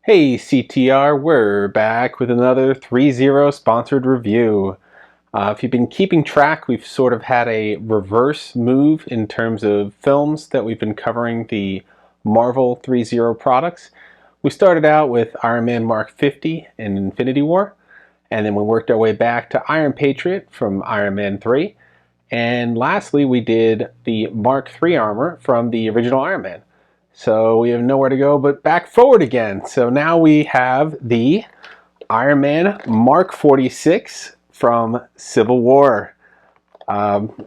Hey CTR, we're back with another threezero sponsored review. If you've been keeping track, we've sort of had a reverse move in terms of films that we've been covering the Marvel threezero products. We started out with Iron Man Mark 50 in Infinity War, and then we worked our way back to Iron Patriot from Iron Man 3, and lastly we did the Mark III armor from the original Iron Man. So we have nowhere to go but back forward again. So now we have the Iron Man Mark 46 from Civil War.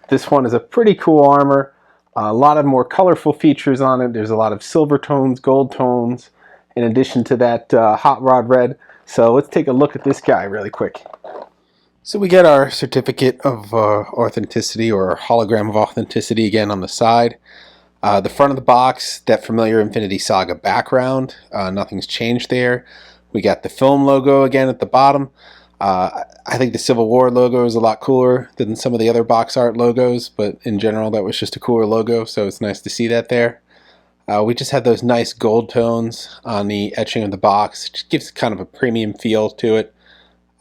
This one is a pretty cool armor. A lot of more colorful features on it. There's a lot of silver tones, gold tones, in addition to that hot rod red. So let's take a look at this guy really quick. So we get our certificate of authenticity, or hologram of authenticity, again on the side. The front of the box, that familiar Infinity Saga background, nothing's changed there. We got the film logo again at the bottom. I think the Civil War logo is a lot cooler than some of the other box art logos, but in general that was just a cooler logo, so it's nice to see that there. We just had those nice gold tones on the etching of the box. It just gives kind of a premium feel to it.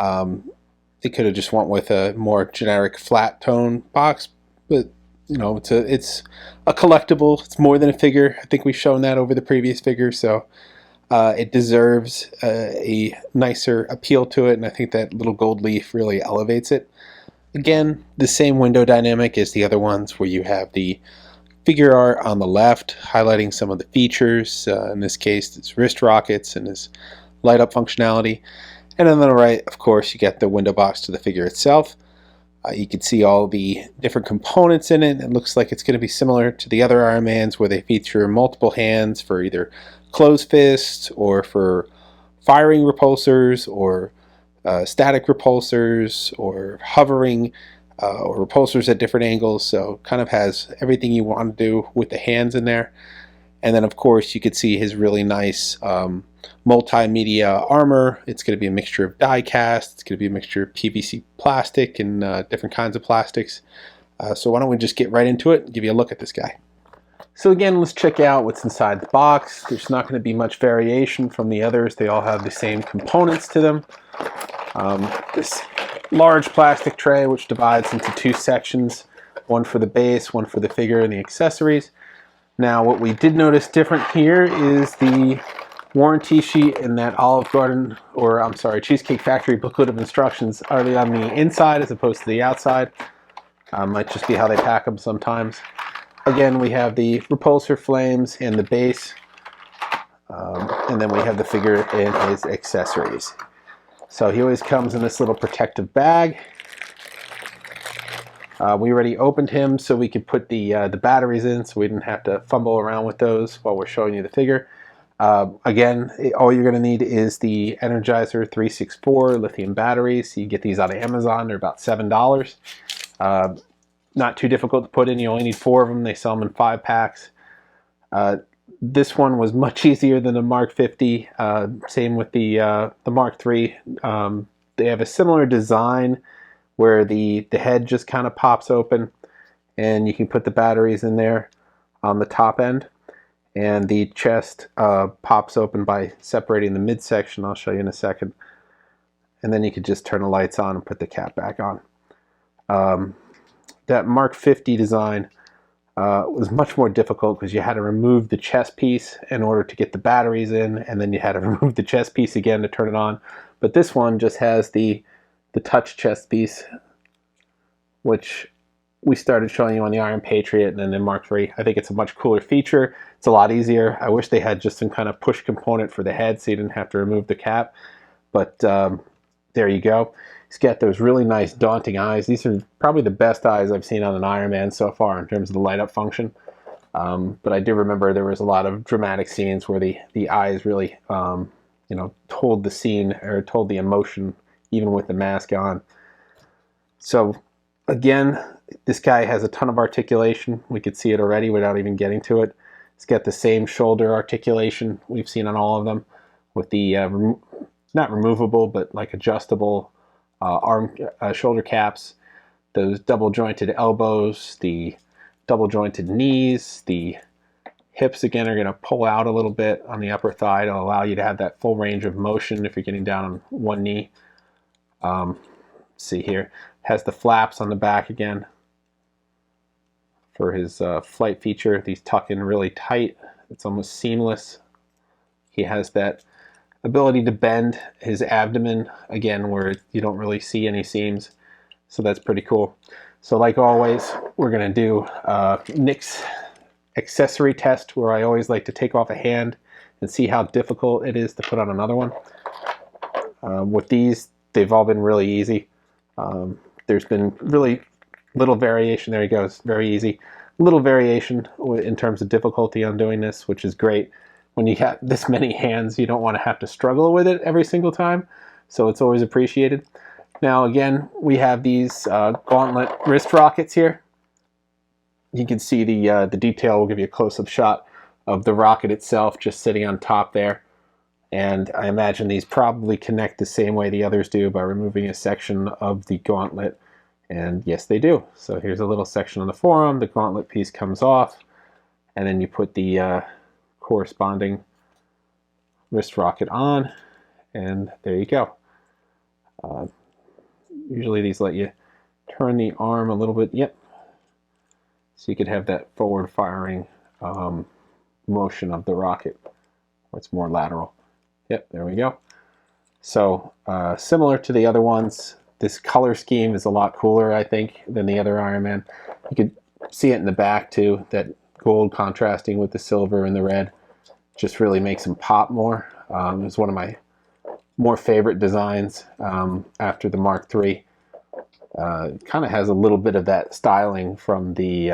They could have just went with a more generic flat tone box, but you know, it's a collectible. It's more than a figure. I think we've shown that over the previous figure, so it deserves a nicer appeal to it, and I think that little gold leaf really elevates it. Again, the same window dynamic as the other ones, where you have the figure art on the left highlighting some of the features. In this case, it's wrist rockets and his light up functionality. And on the right, of course, you get the window box to the figure itself. You can see all the different components in it. It looks like it's going to be similar to the other Iron Mans, where they feature multiple hands for either closed fists or for firing repulsors, or static repulsors, or hovering, or repulsors at different angles. So kind of has everything you want to do with the hands in there. And then of course you could see his really nice multimedia armor. It's going to be a mixture of die cast, it's going to be a mixture of PVC plastic and different kinds of plastics. So why don't we just get right into it and give you a look at this guy. So again, let's check out what's inside the box. There's not going to be much variation from the others. They all have the same components to them. This large plastic tray, which divides into two sections, one for the base, one for the figure and the accessories. Now what we did notice different here is the warranty sheet and that Olive Garden, or I'm sorry, Cheesecake Factory booklet of instructions are on the inside as opposed to the outside. Might just be how they pack them sometimes. Again, we have the repulsor flames and the base, and then we have the figure and his accessories. So he always comes in this little protective bag. We already opened him so we could put the batteries in, so we didn't have to fumble around with those while we're showing you the figure. Again, all you're going to need is the Energizer 364 lithium batteries. You get these out of Amazon. They're about $7. Not too difficult to put in. You only need 4 of them. They sell them in 5 packs. This one was much easier than the Mark 50. Same with the Mark III. They have a similar design where the head just kind of pops open and you can put the batteries in there on the top end, and the chest pops open by separating the midsection. I'll show you in a second. And then you could just turn the lights on and put the cap back on. That Mark 50 design was much more difficult because you had to remove the chest piece in order to get the batteries in, and then you had to remove the chest piece again to turn it on. But this one just has the touch chest piece, which we started showing you on the Iron Patriot and then in Mark III. I think it's a much cooler feature. It's a lot easier. I wish they had just some kind of push component for the head so you didn't have to remove the cap. But there you go. He's got those really nice daunting eyes. These are probably the best eyes I've seen on an Iron Man so far in terms of the light up function. But I do remember there was a lot of dramatic scenes where the eyes really told the scene, or told the emotion, even with the mask on. So again, this guy has a ton of articulation. We could see it already without even getting to it. It's got the same shoulder articulation we've seen on all of them, with the not removable but like adjustable shoulder caps, those double jointed elbows, the double jointed knees, the Hips again are going to pull out a little bit on the upper thigh to allow you to have that full range of motion if you're getting down on one knee. See here, has the flaps on the back again for his flight feature. These tuck in really tight. It's almost seamless. He has that ability to bend his abdomen again where you don't really see any seams. So that's pretty cool. So like always, we're going to do Nick's accessory test, where I always like to take off a hand and see how difficult it is to put on another one. With these, they've all been really easy. There's been really little variation. There he goes, very easy. Little variation in terms of difficulty on doing this, which is great. When you have this many hands, you don't want to have to struggle with it every single time, so it's always appreciated. Now again, we have these Gauntlet wrist rockets here. You can see the detail. We'll give you a close-up shot of the rocket itself just sitting on top there. And I imagine these probably connect the same way the others do, by removing a section of the Gauntlet. And yes, they do. So here's a little section on the forearm. The Gauntlet piece comes off, and then you put the corresponding wrist rocket on, and there you go. Usually these let you turn the arm a little bit. Yep. So you could have that forward firing motion of the rocket, or it's more lateral. Yep, there we go. So similar to the other ones, this color scheme is a lot cooler, I think, than the other Iron Man. You could see it in the back too, that gold contrasting with the silver and the red just really makes them pop more. It's one of my more favorite designs after the Mark III. Kind of has a little bit of that styling from the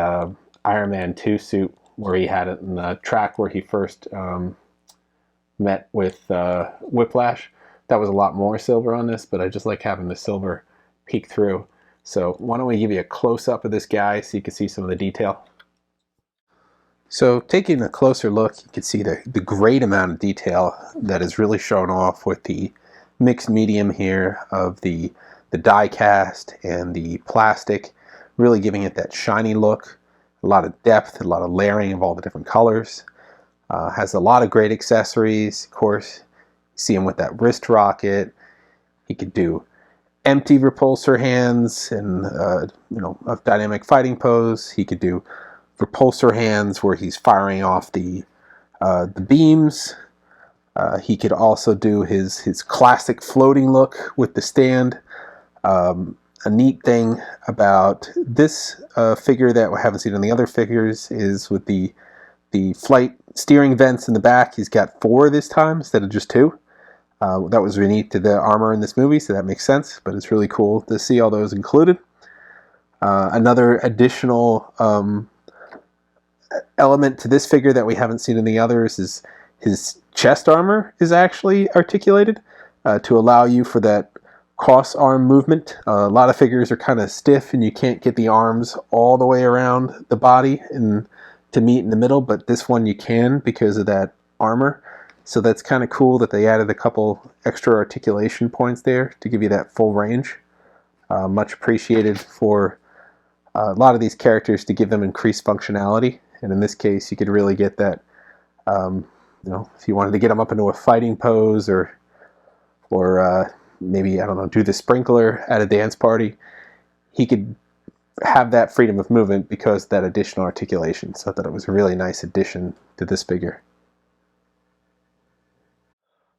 Iron Man 2 suit, where he had it in the track where he first met with Whiplash. That was a lot more silver on this, but I just like having the silver peek through. So why don't we give you a close-up of this guy so you can see some of the detail. So taking a closer look, you can see the great amount of detail that is really shown off with the mixed medium here of the die cast and the plastic, really giving it that shiny look. A lot of depth, a lot of layering of all the different colors. Has a lot of great accessories. Of course, you see him with that wrist rocket. He could do empty repulsor hands and a dynamic fighting pose. He could do repulsor hands where he's firing off the beams. He could also do his classic floating look with the stand. A neat thing about this figure that we haven't seen on the other figures is with the flight steering vents in the back. He's got 4 this time instead of just 2. That was unique to the armor in this movie, so that makes sense, but it's really cool to see all those included. Another additional element to this figure that we haven't seen in the others is his chest armor is actually articulated to allow you for that cross arm movement. A lot of figures are kind of stiff and you can't get the arms all the way around the body and to meet in the middle, but this one you can because of that armor. So that's kind of cool that they added a couple extra articulation points there to give you that full range. Much appreciated for a lot of these characters to give them increased functionality, and in this case you could really get that, if you wanted to get them up into a fighting pose or maybe, I don't know, do the sprinkler at a dance party, he could have that freedom of movement because of that additional articulation. So I thought it was a really nice addition to this figure.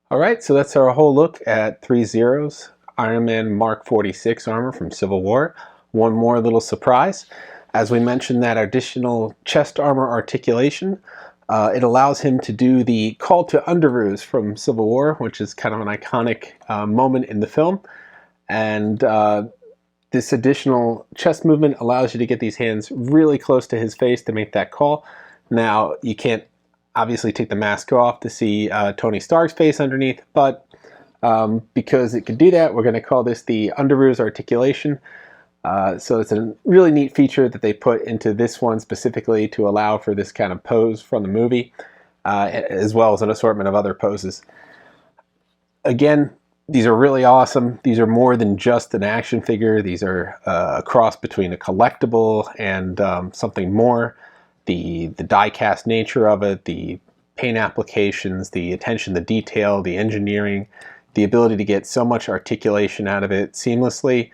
Alright, so that's our whole look at threezero's Iron Man Mark XLVI armor from Civil War. One more little surprise. As we mentioned, that additional chest armor articulation, it allows him to do the call to underoos from Civil War, which is kind of an iconic moment in the film. And this additional chest movement allows you to get these hands really close to his face to make that call. Now, you can't obviously take the mask off to see Tony Stark's face underneath, but because it can do that, we're going to call this the underoos articulation. So it's a really neat feature that they put into this one specifically to allow for this kind of pose from the movie, as well as an assortment of other poses. Again, these are really awesome. These are more than just an action figure. These are a cross between a collectible and something more. the die-cast nature of it, the paint applications, the attention to detail, the engineering, the ability to get so much articulation out of it seamlessly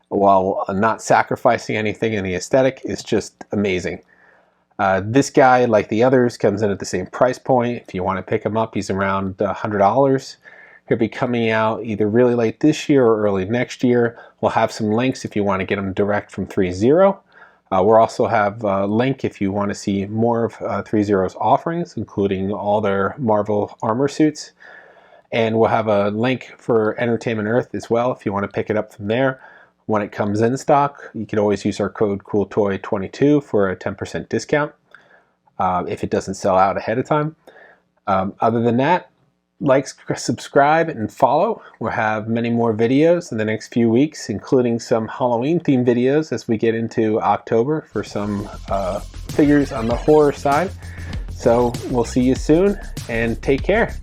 while not sacrificing anything in the aesthetic is just amazing. This guy, like the others, comes in at the same price point. If you want to pick him up, he's around $100. He'll be coming out either really late this year or early next year. We'll have some links if you want to get them direct from threezero. We'll also have a link if you want to see more of threezero's offerings, including all their Marvel armor suits. And we'll have a link for Entertainment Earth as well if you want to pick it up from there. When it comes in stock, you can always use our code COOLTOY22 for a 10% discount if it doesn't sell out ahead of time. Other than that, like, subscribe, and follow. We'll have many more videos in the next few weeks, including some Halloween-themed videos as we get into October for some figures on the horror side. So we'll see you soon, and take care.